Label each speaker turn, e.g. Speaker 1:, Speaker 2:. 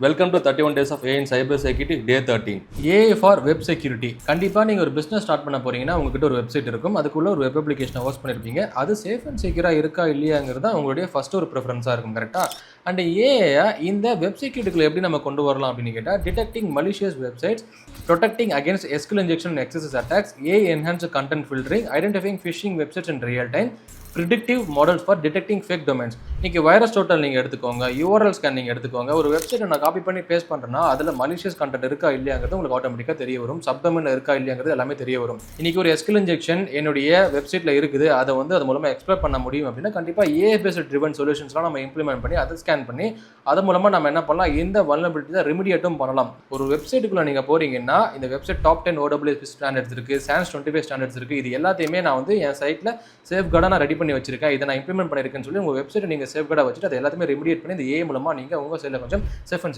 Speaker 1: Welcome to 31 days of A in cyber security day 13. AI for web security. கண்டிப்பாக நீங்கள் ஒரு business start பண்ண போறீங்கன்னா உங்ககிட்ட ஒரு வெப்சைட் இருக்கும். அதுக்குள்ள ஒரு வெப் அப்ளிகேஷனை ஹோஸ்ட் பண்ணியிருப்பீங்க. அது சேஃப் அண்ட் செக்யூராக இருக்கா இல்லையாங்கிறது தான் உங்களுடைய ஃபர்ஸ்ட் ஒரு ப்ரிஃபரன்ஸாக இருக்கும். கரெக்டாக? அண்ட் ஏஐ இந்த வெப் செக்யூரிட்டிக்குள்ள எப்படி நம்ம கொண்டு வரலாம் அப்படின்னு கேட்டால், detecting malicious websites, protecting against SQL injection and XSS attacks, AI enhanced content filtering, identifying phishing websites in real time, predictive models for detecting fake domains. இன்றைக்கி வைரஸ் டோட்டல் நீங்கள் எடுத்துக்கோங்க, யூஆர்எல் ஸ்கேன் நீங்கள் எடுத்துக்கோங்க. ஒரு வெப்சைட்டை நான் காப்பி பண்ணி paste பண்ணுறேன்னா அதில் மலிஷியஸ் கண்டென்ட் இருக்கா இல்லையாங்கிறது உங்களுக்கு ஆட்டோமேட்டிக்காக தெரிய வரும். சப்டொமைன் இருக்கா இல்லையாங்கிறது எல்லாமே தெரிய வரும். இன்றைக்கி ஒரு SQL இன்ஜெக்ஷன் என்னுடைய வெப்சைட்டில் இருக்குது, அதை அது மூலமாக எக்ஸ்ப்ளோர் பண்ண முடியும் அப்படின்னா கண்டிப்பாக ஏஐ பேஸ்ட் ட்ரிவன் சொல்யூஷன்ஸ்லாம் நம்ம இம்ப்ளிமெண்ட் பண்ணி அதை ஸ்கேன் பண்ணி அது மூலமாக நம்ம என்ன பண்ணலாம், இந்த வல்னரபிலிட்டி தான் ரெமிடியேட்டும் பண்ணலாம். ஒரு வெப்சைட்டுக்குள்ளே நீங்கள் போகிறீங்கன்னா இந்த வெப்சைட் டாப் 10 OWASP ஸ்டாண்டர்ட்ஸ் இருக்குது, SANS 25 ஸ்டாண்டர்ட்ஸ் இருக்குது. இது எல்லாத்தையுமே நான் என் சைட்டில் சேஃப்கார்டாக நான் ரெடி பண்ணி வச்சிருக்கேன், இதை நான் இம்ப்ளிமெண்ட் பண்ணியிருக்கேன்னு சொல்லி உங்கள் வெப்சைட்டை நீங்கள் சேஃப்கார்டாக வச்சுட்டு அதை எல்லாத்தையுமே ரெமிடியேட் பண்ணி இந்த ஏஐ மூலமாக நீங்கள் உங்கள் சைடில் கொஞ்சம் சேஃப் அண்ட்